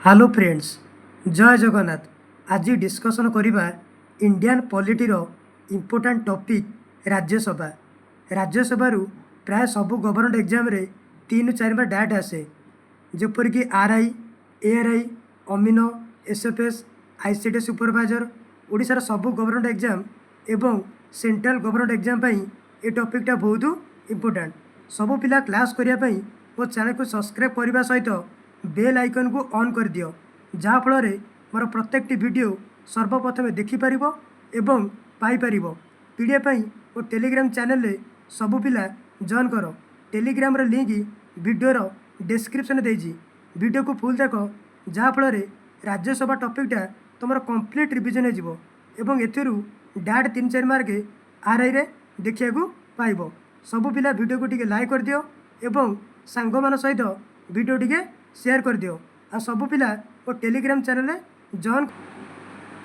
Hello friends, जय जगन्नाथ। आज discussion करिबा इंडियन पॉलिटीर इम्पोर्टाट टॉपिक राज्यसभा। राज्यसभा प्राय सबू गवर्नमेंट एग्जाम रे 3-4 बार डाट आसे, जेपरिक आरआई, एआरआई, अमीनो, एसएफएस, आईसीटी सुपरवाइजर, ओडिशार सबू गवर्नमेंट एग्जाम एवं सेंट्रल गवर्नमेंट एग्जाम पई ए टॉपिकटा बहुत इम्पोर्टाट। सबू पिला क्लास करिया पई मो चैनल को सब्सक्राइब करने सहित बेल आइकन को ऑन कर दियो, जहाँफल मोर प्रत्येक वीडियो सर्वप्रथमे देखिपर एवं पाइपर। पीडीएफ वो टेलीग्राम चैनल रे सबू पिला जॉइन कर। टेलीग्राम रो लिंक वीडियोर डिस्क्रिप्शन देजी। वीडियो को फुल देख, जहाँफल राज्यसभा टॉपिकटा तुम कंप्लीट रिविजन हो एथुरु डाट 3-4 मार्क आरआई रे देखिया पाइब। सबू पिला वीडियो को टिके लाइक कर दियो एवं सांग मान सहित वीडियो टिके शेयर कर दियो। आ सबू पिला वो Telegram channel join.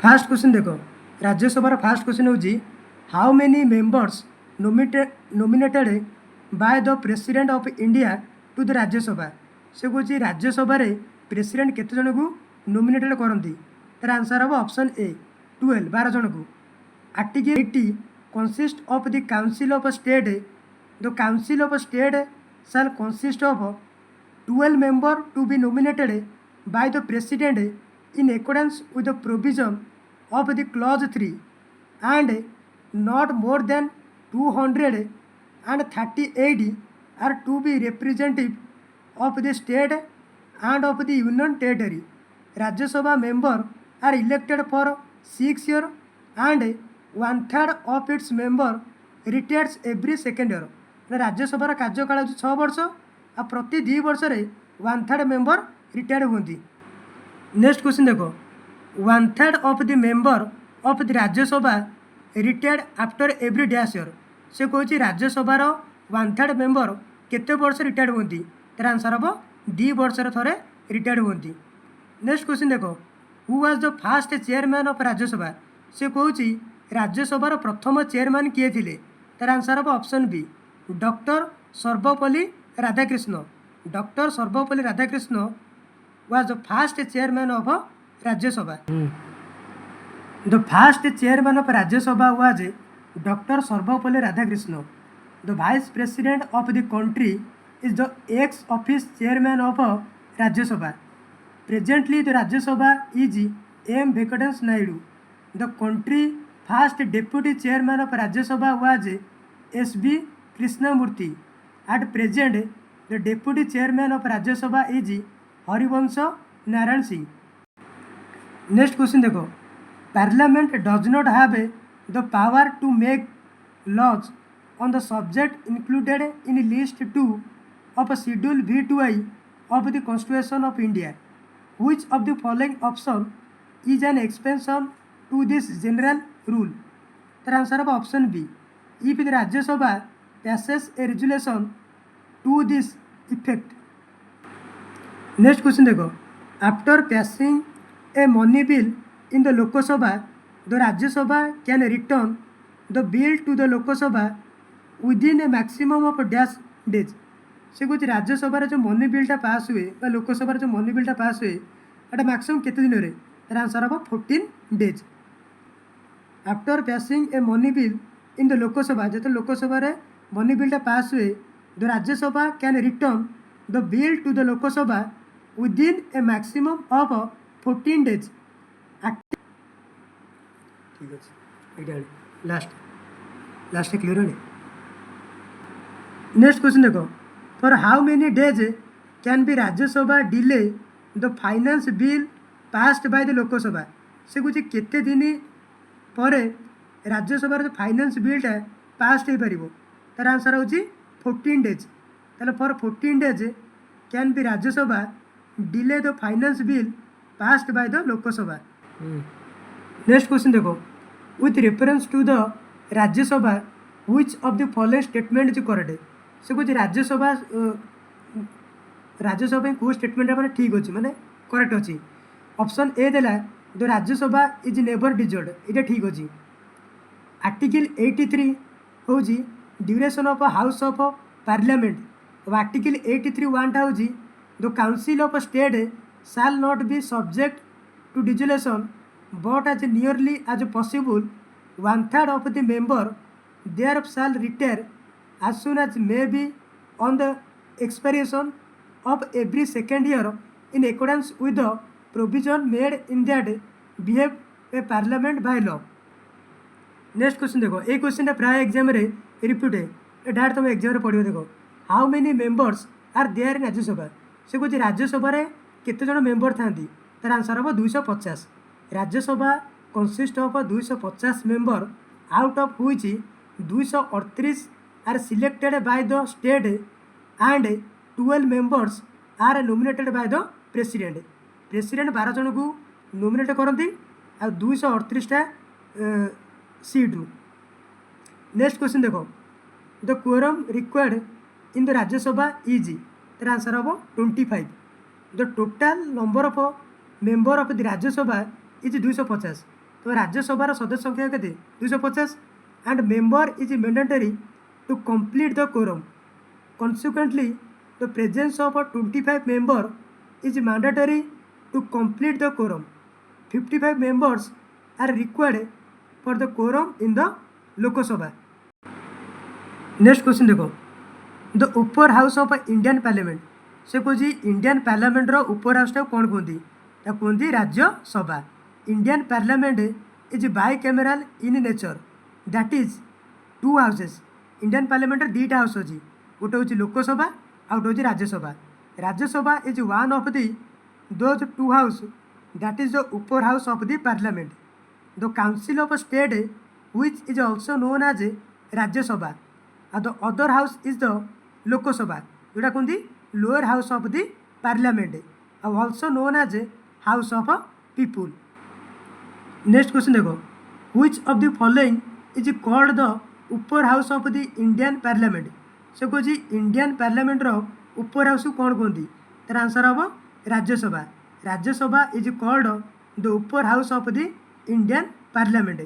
First question देखो, राज्यसभा फास्ट क्वेश्चन होजी how many members nominated by the president of India to the Rajya Sabha. से कौन राज्यसभा रे प्रेसिडेंट केते जन को नोमिनेटेड करती। तार आंसर हम ऑप्शन ए 12 जन को। Article 80 consist of the council of state. The council of state shall consist of 12 members to be nominated by the president in accordance with the provision of the clause 3 and not more than 238 are to be representative of the state and of the union territory. Rajya Sabha member are elected for 6 years and 1/3 of its member retires every second year. राज्यसभार कार्यकाल 6 वर्ष आ प्रति 2 वर्ष 1/3 member retired होती। Next question देखो, 1/3 of the member of the Rajya Sabha retired after every dash year. से कौन राज्यसभार 1/3 member केते वर्ष रिटायर्ड होती। तार आंसर हम 2 वर्ष थे रिटायर्ड होती। नेक्स्ट क्वेश्चन देखो, who was the first chairman of Rajya Sabha. से कौन राज्यसभार प्रथम चेयरमैन किए थे। तार आंसर हम option B doctor Sarvepalli Radhakrishna. Doctor Sarvepalli Radhakrishna was the first chairman of Rajya Sabha. The first chairman of Rajya Sabha was doctor Sarvepalli Radhakrishna. The vice president of the country is the ex officio chairman of Rajya Sabha. Presently the Rajya Sabha is M Venkatesh Naidu. The country first deputy chairman of Rajya Sabha was S B Krishnamurthy. At present the deputy chairman of Rajya Sabha is Harivansh Narayan Singh. Next question देखो, parliament does not have the power to make laws on the subject included in list 2 of schedule V2I of the constitution of India. Which of the following option is an expansion to this general rule. तार answer हम option B if the Rajya Sabha passes a resolution to this effect. Next question देखो, after passing a money bill in the Lok Sabha, the Rajya Sabha can return the bill to the Lok Sabha within a maximum of dash days. से कुछ राज्यसभा जो money बिलटा pass हुए बा लोकसभा जो money बिलटा pass हुए एटा मैक्सिमम केते दिन रे। तार आंसर हम 14 days। After passing a money bill in the Lok Sabha, जो लोकसभा रे मनी बिलटा पास हुए the Rajya Sabha can return the bill to the Lok Sabha within a maximum of 14 days। ठीक है, लास्ट क्लियर है। नेक्स्ट क्वेश्चन देखो, for how many days can be Rajya Sabha delay the finance bill passed by the Lok Sabha. से कुछ केते दिन पर राज्यसभा जो फाइनेंस बिलटा पास हो पार। तार आंसर हूँ 14 days। ताले for 14 days can be Rajya Sabha delay the finance bill passed by the Lok Sabha. Next question देखो, with reference to the Rajya Sabha which of the following statement is correct. से कुछ राज्यसभा को स्टेटमेंट मैंने ठीक अच्छे माने करेक्ट अच्छी। ऑप्शन ए देला the Rajya Sabha is never dissolve, ये ठीक अच्छे। आर्टिकल 83 हूँ duration of house of parliament. Article 83(1) टा हूँ the council of state shall not be subject to dissolution, but as nearly as possible, one third of the member thereof shall retire as soon as may be on the expiration of every second year in accordance with the provision made in that behave a parliament by law. Next question देखो ये question प्राय exam रे repeat है ये direct तुम exam रे पढ़ियो देखो how many members are there in Rajya Sabha से कौन राज्यसभा केते जन मेंबर था तार आंसर हम 250 Rajya Sabha consist of 250 member out of हुई 238 are selected by the state and 12 members are nominated by the president 12 जन को नॉमिनेट करती आ 238टा सीट रू नेक्स्ट क्वेश्चन देखो the quorum required in the Rajya Sabha is तर आंसर हम 25 the total number of member of the Rajya Sabha is 250 तो राज्यसभार सदस्य संख्या के 250 and member is mandatory to complete the quorum consequently the presence of 25 member is mandatory to complete the quorum 55 members are required for the quorum in the Lok Sabha next question देखो the upper house of Indian parliament से कौन Indian parliament रो upper house कौन कहती Rajya Sabha Indian parliament is bicameral in nature that is 2 houses Indian parliament दुईटा house अच्छी गोटे हूँ लोकसभा आउट हूँ Rajya Sabha Rajya Sabha is one of the those 2 house that is the upper house of the parliament the council of state which is also known as Rajya Sabha and the other house is the Lok Sabha जोटा कहते lower house of the parliament and also known as house of people next question देखो which of the following is called the upper house of the Indian parliament से कौन Indian parliament रो upper house को कौन कहती तार answer हम Rajya Sabha Rajya Sabha is called the upper house of the Indian parliament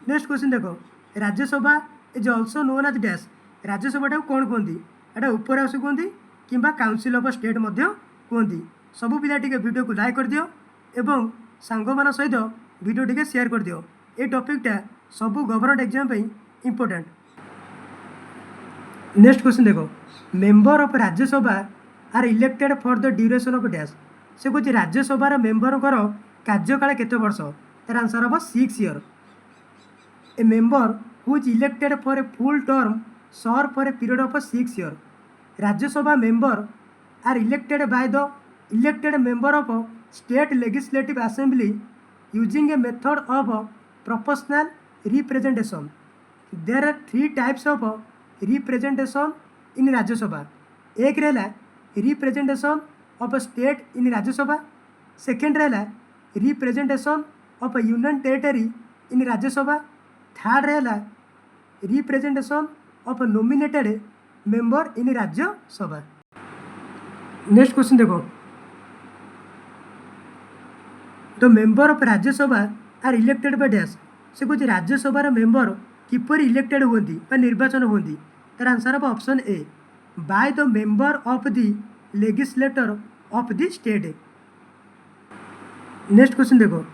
next question देखो Rajya Sabha is also known as dash Rajya Sabha कौन कहती एटा ऊपर हाउस कहती कि काउंसिल ऑफ स्टेट कहती सबू पिला टिके वीडियो को लाइक कर दियो एवं सांग मान सहित वीडियो टिके शेयर कर दियो ये टॉपिकटा सबू government exam important next question देखो member of Rajya Sabha are elected for the duration of dash से कौन राज्यसभार मेंबर कार्यकाल केते वर्ष तार आंसर हम 6 years a member who is elected for a full term serve for a period of 6 years Rajya Sabha member are elected by the elected member of state legislative assembly using a method of proportional representation there are 3 types of representation in Rajya Sabha एक रहा representation of state in Rajya Sabha second रहा representation of union territory in Rajya Sabha third रहा representation of nominated member in Rajya Sabha next question देखो the member of Rajya Sabha are elected by dash से कौन राज्यसभार member किपर elected होती निर्वाचन होती तार आंसर हम option A by the member of the legislator of the state next question देखो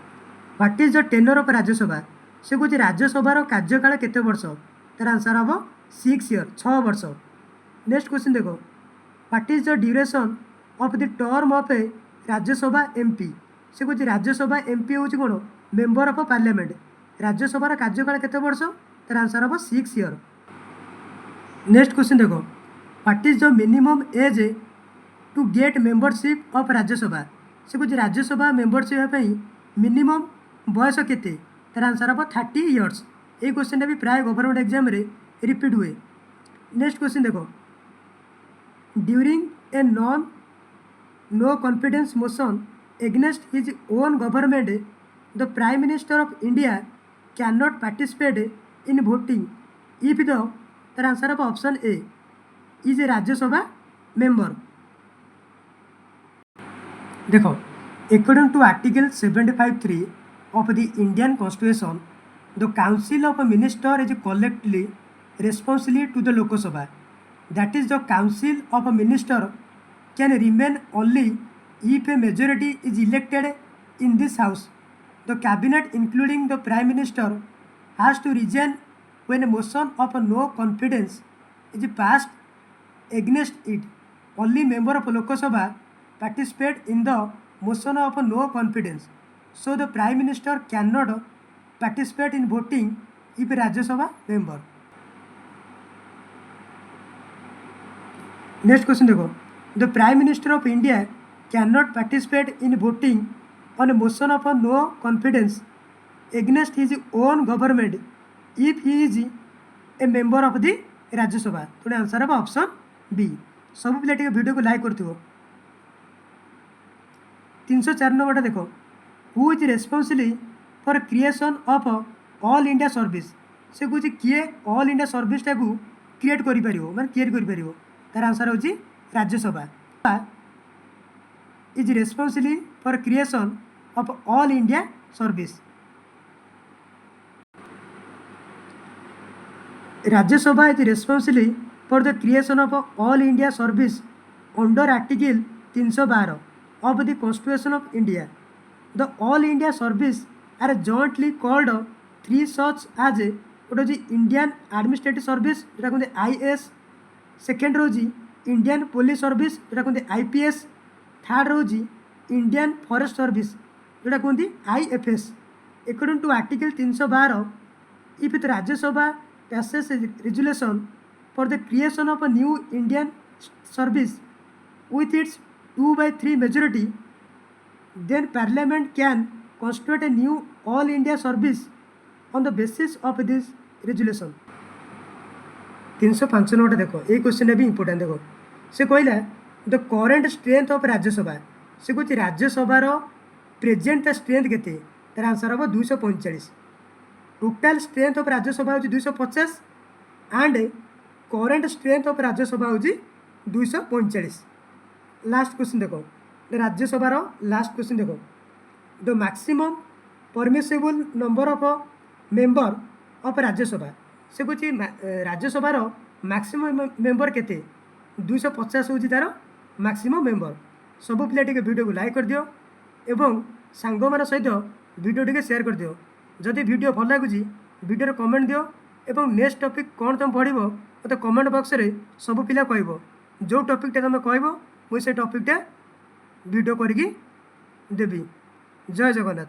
what is the tenure of Rajya Sabha से कौन राज्यसभार कार्यकाल केते वर्ष तार आंसर हम 6 years 6 वर्ष नेक्स्ट क्वेश्चन देखो what is the duration of the term of A Rajya Sabha MP से कौन राज्यसभा एमपी हूँ कौन मेंबर ऑफ पार्लियामेंट राज्यसभार कार्यकाल केते वर्ष तार आंसर हम 6 years नेक्स्ट क्वेश्चन देखो what is the minimum age to get membership of Rajya Sabha से कौन राज्यसभा मेंबरशिप मिनिमम बयस केते तार आंसर हम 30 years ये क्वेश्चन भी प्राय गवर्नमेंट एग्जाम रिपीट हुए नेक्स्ट क्वेश्चन देखो during a no confidence motion against his own government the prime minister of India can not participate in voting if the तार आंसर हम option A is a Rajya Sabha member देखो according to article 75(3) of the Indian Constitution, the Council of a Minister is collectively responsible to the Lok Sabha. That is, the Council of a Minister can remain only If a majority is elected in this house, the cabinet including the prime minister has to resign when a motion of no confidence is passed against it. Only member of Lok Sabha participate in the motion of no confidence. So the prime minister cannot participate in voting if a Rajya Sabha member. Next question देखो, the prime minister of India cannot participate in voting on a motion of no confidence against his own government if he is a member of the Rajya Sabha. तो answer है option B. सब पिला टे video को like करथिबो. 304 number देखो, who is responsible for creation of all India service. से कौन किए ऑल इंडिया सर्विसटा को क्रिएट कर माने क्रिएट कर तार आंसर होची Rajya Sabha is responsible for creation of all India service. Rajya Sabha is responsible for the creation of all India service under article 312 of the Constitution of India. The All India Service are jointly called three such as what is Indian Administrative Service जोटा कहते IAS, second रोजी Indian police service जोटा कहते IPS, third रोजी Indian forest service जोटा कहते IFS. According to Article 312, if the Rajya Sabha passes a resolution for the creation of a new Indian service with its 2/3 majority, then Parliament can constitute a new All India Service on the basis of this resolution. 305 note देखो, ये question भी important देखो. से कहला the current strength of Rajya Sabha. से कौन राज्यसभार present strength केते, तार आंसर हम 245. टोटाल स्ट्रेंथ ऑफ राज्यसभा हूँ 250 and current strength of Rajya Sabha हूँ 245. लास्ट क्वेश्चन देखो, राज्यसभार लास्ट क्वेश्चन देखो, the maximum permissible number of member of Rajya Sabha. से कौन राज्यसभार मैक्सिमम मेंबर केते 250 हूँ तार मैक्सिमम मेंबर. सब पिला टे वीडियो को लाइक कर दियो एवं सांग मान सहित वीडियो टे शेयर कर दियो. जदि वीडियो भल लगुच वीडियो कमेंट दियो एवं नेक्स्ट टॉपिक कौन तुम पढ़ो मत कमेंट बॉक्स रे सब पिला कहब. जो टॉपिकटा तुम कहब मुझे से टॉपिकटा वीडियो करके देवी. जय जगन्नाथ.